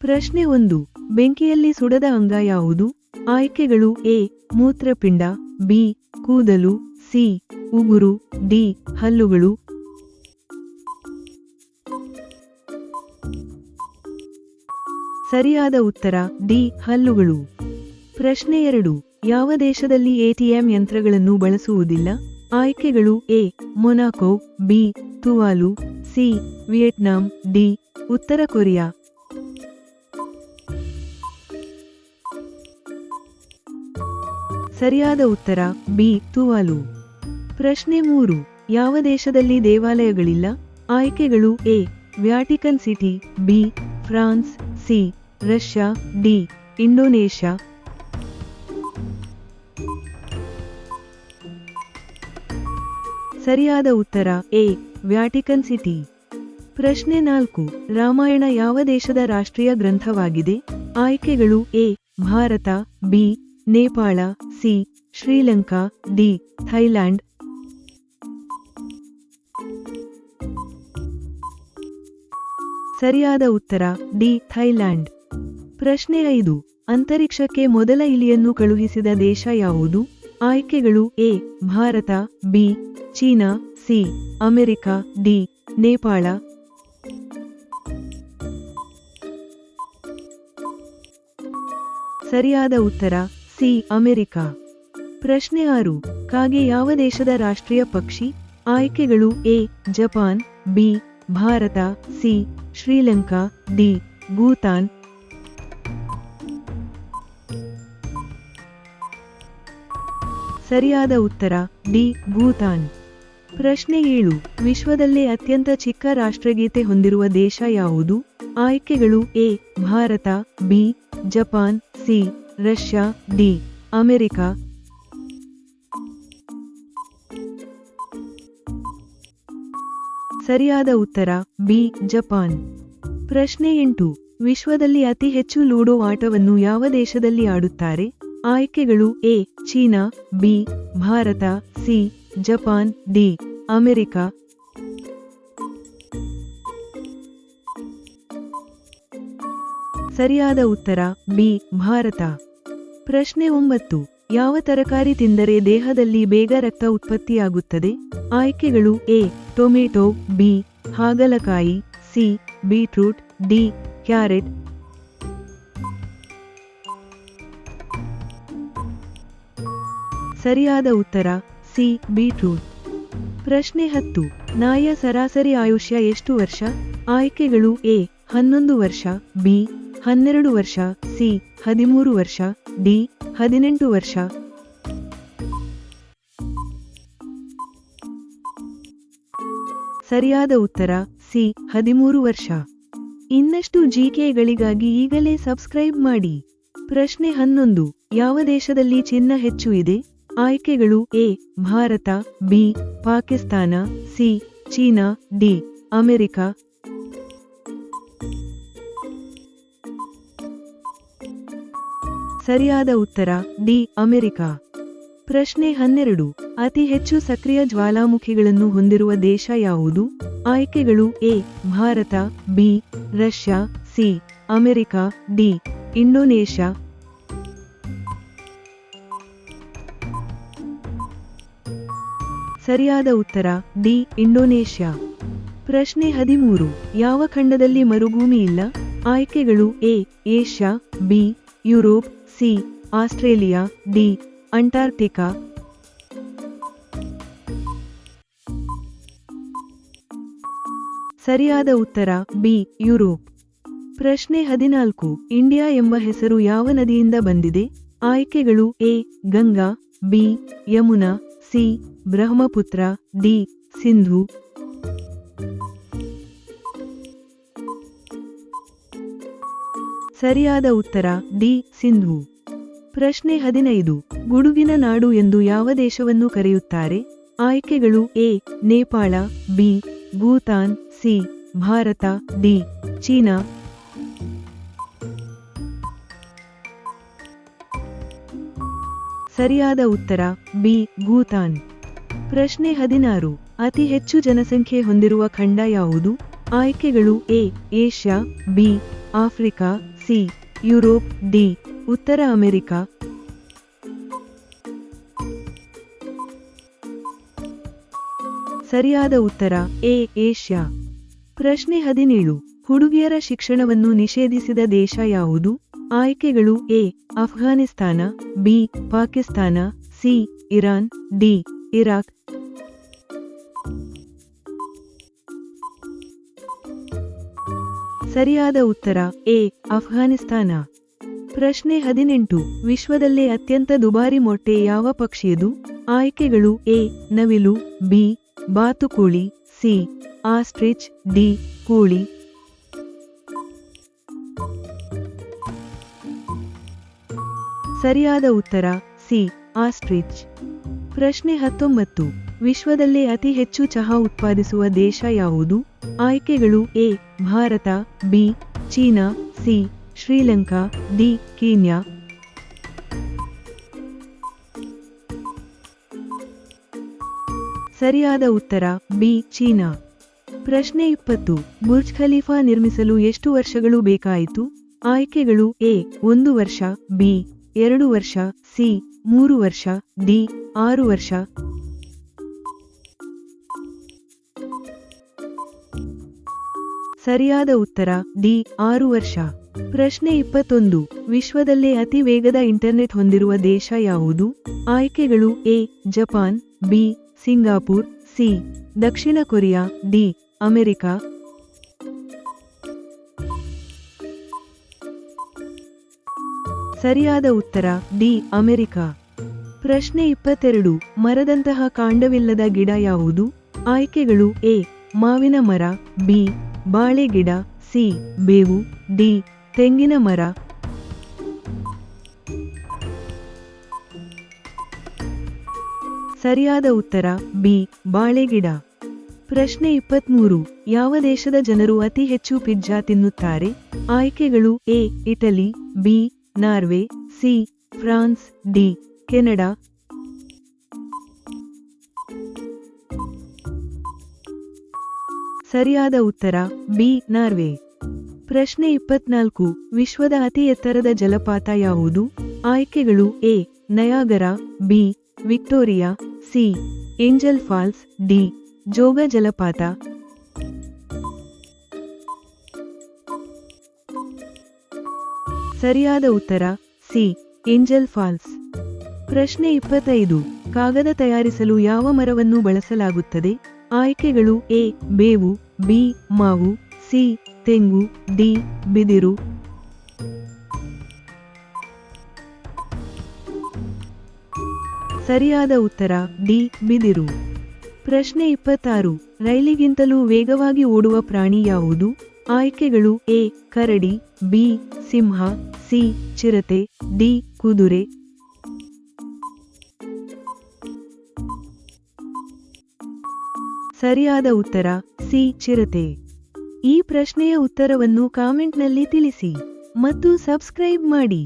ಪ್ರಶ್ನೆ 1. ಬೆಂಕಿಯಲ್ಲಿ ಸುಡದ ಅಂಗ ಯಾವುದು? ಆಯ್ಕೆಗಳು ಎ. ಮೂತ್ರಪಿಂಡ, ಬಿ. ಕೂದಲು, ಸಿ. ಉಗುರು, ಡಿ. ಹಲ್ಲುಗಳು. ಸರಿಯಾದ ಉತ್ತರ ಡಿ. ಹಲ್ಲುಗಳು. ಪ್ರಶ್ನೆ 2. ಯಾವ ದೇಶದಲ್ಲಿ ಎಟಿಎಂ ಯಂತ್ರಗಳನ್ನು ಬಳಸುವುದಿಲ್ಲ? ಆಯ್ಕೆಗಳು A. Monaco, B. Tuvalu, C. Vietnam, D. ಉತ್ತರ ಕೊರಿಯಾ. ಸರಿಯಾದ ಉತ್ತರ ಬಿ. ತುವಾಲು. ಪ್ರಶ್ನೆ 3. ಯಾವ ದೇಶದಲ್ಲಿ ದೇವಾಲಯಗಳಿಲ್ಲ? ಆಯ್ಕೆಗಳು A. Vatican city, B. France, C. Russia, D. Indonesia. ಸರಿಯಾದ ಉತ್ತರ ಎ. Vatican city. ಪ್ರಶ್ನೆ 4. ರಾಮಾಯಣ ಯಾವ ದೇಶದ ರಾಷ್ಟ್ರೀಯ ಗ್ರಂಥವಾಗಿದೆ? ಆಯ್ಕೆಗಳು A. Bharat, B. Nepal, C. Sri Lanka, D. Thailand. ಸರಿಯಾದ ಉತ್ತರ ಡಿ. ಥೈಲ್ಯಾಂಡ್. ಪ್ರಶ್ನೆ 5. ಅಂತರಿಕ್ಷಕ್ಕೆ ಮೊದಲ ಇಲಿಯನ್ನು ಕಳುಹಿಸಿದ ದೇಶ ಯಾವುದು? ಆಯ್ಕೆಗಳು A. Bharat, B. China, C. America, D. Nepal. ಸರಿಯಾದ ಉತ್ತರ ಸಿ. ಅಮೆರಿಕ. ಪ್ರಶ್ನೆ 6. ಕಾಗೆ ಯಾವ ದೇಶದ ರಾಷ್ಟ್ರೀಯ ಪಕ್ಷಿ? ಆಯ್ಕೆಗಳು A. Japan, B. Bharat, C. Sri Lanka, D. Bhutan. ಸರಿಯಾದ ಉತ್ತರ ಡಿ. ಭೂತಾನ್. ಪ್ರಶ್ನೆ 7. ವಿಶ್ವದಲ್ಲೇ ಅತ್ಯಂತ ಚಿಕ್ಕ ರಾಷ್ಟ್ರಗೀತೆ ಹೊಂದಿರುವ ದೇಶ ಯಾವುದು? ಆಯ್ಕೆಗಳು A. Bharat, B. Japan, C. Russia, D. America. ಸರಿಯಾದ ಉತ್ತರ ಬಿ. ಜಪಾನ್. ಪ್ರಶ್ನೆ 8. ವಿಶ್ವದಲ್ಲಿ ಅತಿ ಹೆಚ್ಚು ಲೂಡೋ ಆಟವನ್ನು ಯಾವ ದೇಶದಲ್ಲಿ ಆಡುತ್ತಾರೆ? ಆಯ್ಕೆಗಳು A. China, B. Bharat, C. Japan, D. America. ಸರಿಯಾದ ಉತ್ತರ ಬಿ. ಭಾರತ. ಪ್ರಶ್ನೆ 9. ಯಾವ ತರಕಾರಿ ತಿಂದರೆ ದೇಹದಲ್ಲಿ ಬೇಗ ರಕ್ತ ಉತ್ಪತ್ತಿಯಾಗುತ್ತದೆ? ಆಯ್ಕೆಗಳು ಎ. Tomato, B. ಹಾಗಲಕಾಯಿ, ಸಿ. Beetroot, D. ಕ್ಯಾರೆಟ್. ಸರಿಯಾದ ಉತ್ತರ ಸಿ. ಬೀಟ್ರೂಟ್. ಪ್ರಶ್ನೆ 10. ನಾಯಿಯ ಸರಾಸರಿ ಆಯುಷ್ಯ ಎಷ್ಟು ವರ್ಷ? ಆಯ್ಕೆಗಳು ಎ. 11 ವರ್ಷ, ಬಿ. 12 ವರ್ಷ, ಸಿ. 13 ವರ್ಷ, ಡಿ. 18 ವರ್ಷ. ಸರಿಯಾದ ಉತ್ತರ ಸಿ. 13 ವರ್ಷ. ಇನ್ನಷ್ಟು ಜಿಕೆಗಳಿಗಾಗಿ ಈಗಲೇ ಸಬ್ಸ್ಕ್ರೈಬ್ ಮಾಡಿ. ಪ್ರಶ್ನೆ 11. ಯಾವ ದೇಶದಲ್ಲಿ ಚಿನ್ನ ಹೆಚ್ಚು ಇದೆ? ಆಯ್ಕೆಗಳು A. Bharat, B. Pakistan, C. China, D. America. ಸರಿಯಾದ ಉತ್ತರ ಡಿ. ಅಮೆರಿಕ. ಪ್ರಶ್ನೆ 12. ಅತಿ ಹೆಚ್ಚು ಸಕ್ರಿಯ ಜ್ವಾಲಾಮುಖಿಗಳನ್ನು ಹೊಂದಿರುವ ದೇಶ ಯಾವುದು? ಆಯ್ಕೆಗಳು A. Bharat, B. Russia, C. America, D. Indonesia. ಸರಿಯಾದ ಉತ್ತರ ಡಿ. ಇಂಡೋನೇಷ್ಯಾ. ಪ್ರಶ್ನೆ 13. ಯಾವ ಖಂಡದಲ್ಲಿ ಮರುಭೂಮಿ ಇಲ್ಲ? ಆಯ್ಕೆಗಳು A. Asia, B. Europe, C. Australia, D. Antarctica. ಸರಿಯಾದ ಉತ್ತರ ಬಿ. ಯುರೋಪ್. ಪ್ರಶ್ನೆ 14. ಇಂಡಿಯಾ ಎಂಬ ಹೆಸರು ಯಾವ ನದಿಯಿಂದ ಬಂದಿದೆ? ಆಯ್ಕೆಗಳು A. Ganga, B. Yamuna, C. Brahmaputra, D. Sindhu. ಸರಿಯಾದ ಉತ್ತರ ಡಿ. ಸಿಂಧು. ಪ್ರಶ್ನೆ 15. ಗುಡುಗಿನ ನಾಡು ಎಂದು ಯಾವ ದೇಶವನ್ನು ಕರೆಯುತ್ತಾರೆ? ಆಯ್ಕೆಗಳು A. Nepal, B. Bhutan, C. Bharat, D. China. ಸರಿಯಾದ ಉತ್ತರ ಬಿ. ಭೂತಾನ್. ಪ್ರಶ್ನೆ 16. ಅತಿ ಹೆಚ್ಚು ಜನಸಂಖ್ಯೆ ಹೊಂದಿರುವ ಖಂಡ ಯಾವುದು? ಆಯ್ಕೆಗಳು A. Asia, B. Africa, C Europe, D ಉತ್ತರ ಅಮೆರಿಕ. ಸರಿಯಾದ ಉತ್ತರ ಎ ಏಷ್ಯಾ. ಪ್ರಶ್ನೆ 17. ಹುಡುಗಿಯರ ಶಿಕ್ಷಣವನ್ನು ನಿಷೇಧಿಸಿದ ದೇಶ ಯಾವುದು? ಆಯ್ಕೆಗಳು A Afghanistan, B Pakistan, C Iran, D Iraq. ಸರಿಯಾದ ಉತ್ತರ ಎ ಅಫ್ಘಾನಿಸ್ತಾನ. ಪ್ರಶ್ನೆ 18. ವಿಶ್ವದಲ್ಲೇ ಅತ್ಯಂತ ದುಬಾರಿ ಮೊಟ್ಟೆ ಯಾವ ಪಕ್ಷಿಯದು? ಆಯ್ಕೆಗಳು ಎ ನವಿಲು, ಬಿ ಬಾತುಕೋಳಿ, ಸಿ ಆಸ್ಟ್ರಿಚ್, ಡಿ ಕೋಳಿ. ಸರಿಯಾದ ಉತ್ತರ ಸಿ ಆಸ್ಟ್ರಿಚ್. ಪ್ರಶ್ನೆ 19. ವಿಶ್ವದಲ್ಲೇ ಅತಿ ಹೆಚ್ಚು ಚಹಾ ಉತ್ಪಾದಿಸುವ ದೇಶ ಯಾವುದು? ಆಯ್ಕೆಗಳು A Bharat, B China, C Sri Lanka, D Kenya. ಸರಿಯಾದ ಉತ್ತರ ಬಿ ಚೀನಾ. ಪ್ರಶ್ನೆ 20. ಬುರ್ಜ್ ಖಲೀಫಾ ನಿರ್ಮಿಸಲು ಎಷ್ಟು ವರ್ಷಗಳು ಬೇಕಾಯಿತು? ಆಯ್ಕೆಗಳು ಎ 1 ವರ್ಷ, ಬಿ 2 ವರ್ಷ, ಸಿ 3 ವರ್ಷ, ಡಿ 6 ವರ್ಷ. ಸರಿಯಾದ ಉತ್ತರ ಡಿ 6 ವರ್ಷ. ಪ್ರಶ್ನೆ 21. ವಿಶ್ವದಲ್ಲೇ ಅತಿ ವೇಗದ ಇಂಟರ್ನೆಟ್ ಹೊಂದಿರುವ ದೇಶ ಯಾವುದು? ಆಯ್ಕೆಗಳು A Japan, B Singapore, C Dakshina Korea, D America. ಸರಿಯಾದ ಉತ್ತರ ಡಿ ಅಮೆರಿಕ. ಪ್ರಶ್ನೆ 22. ಮರದಂತಹ ಕಾಂಡವಿಲ್ಲದ ಗಿಡ ಯಾವುದು? ಆಯ್ಕೆಗಳು ಎ ಮಾವಿನ ಮರ, ಬಿ ಬಾಳೆ ಗಿಡ, ಸಿ ಬೇವು, ಡಿ ತೆಂಗಿನ ಮರ. ಸರಿಯಾದ ಉತ್ತರ ಬಿ ಬಾಳೆ ಗಿಡ. ಪ್ರಶ್ನೆ 23. ಯಾವ ದೇಶದ ಜನರು ಅತಿ ಹೆಚ್ಚು ಪಿಜ್ಜಾ ತಿನ್ನುತ್ತಾರೆ? ಆಯ್ಕೆಗಳು A Italy, B Norway, C France, D Canada. ಸರಿಯಾದ ಉತ್ತರ ಬಿ ನಾರ್ವೆ. ಪ್ರಶ್ನೆ 24. ವಿಶ್ವದ ಅತಿ ಎತ್ತರದ ಜಲಪಾತ ಯಾವುದು? ಆಯ್ಕೆಗಳು A Niagara, B Victoria, C Angel Falls, D Jog ಜಲಪಾತ. ಸರಿಯಾದ ಉತ್ತರ ಸಿ ಏಂಜಲ್ ಫಾಲ್ಸ್. ಪ್ರಶ್ನೆ 25. ಕಾಗದ ತಯಾರಿಸಲು ಯಾವ ಮರವನ್ನು ಬಳಸಲಾಗುತ್ತದೆ? ಆಯ್ಕೆಗಳು ಎ ಬೇವು, ಬಿ ಮಾವು, ಸಿ ತೆಂಗು, ಡಿ ಬಿದಿರು. ಸರಿಯಾದ ಉತ್ತರ ಡಿ ಬಿದಿರು. ಪ್ರಶ್ನೆ 26. ರೈಲಿಗಿಂತಲೂ ವೇಗವಾಗಿ ಓಡುವ ಪ್ರಾಣಿ ಯಾವುದು? ಆಯ್ಕೆಗಳು A Karadi, B Simha, C ಚಿರತೆ, ಡಿ ಕುದುರೆ. ಸರಿಯಾದ ಉತ್ತರ ಸಿ ಚಿರತೆ. ಈ ಪ್ರಶ್ನೆಯ ಉತ್ತರವನ್ನು ಕಾಮೆಂಟ್ನಲ್ಲಿ ತಿಳಿಸಿ ಮತ್ತು ಸಬ್ಸ್ಕ್ರೈಬ್ ಮಾಡಿ.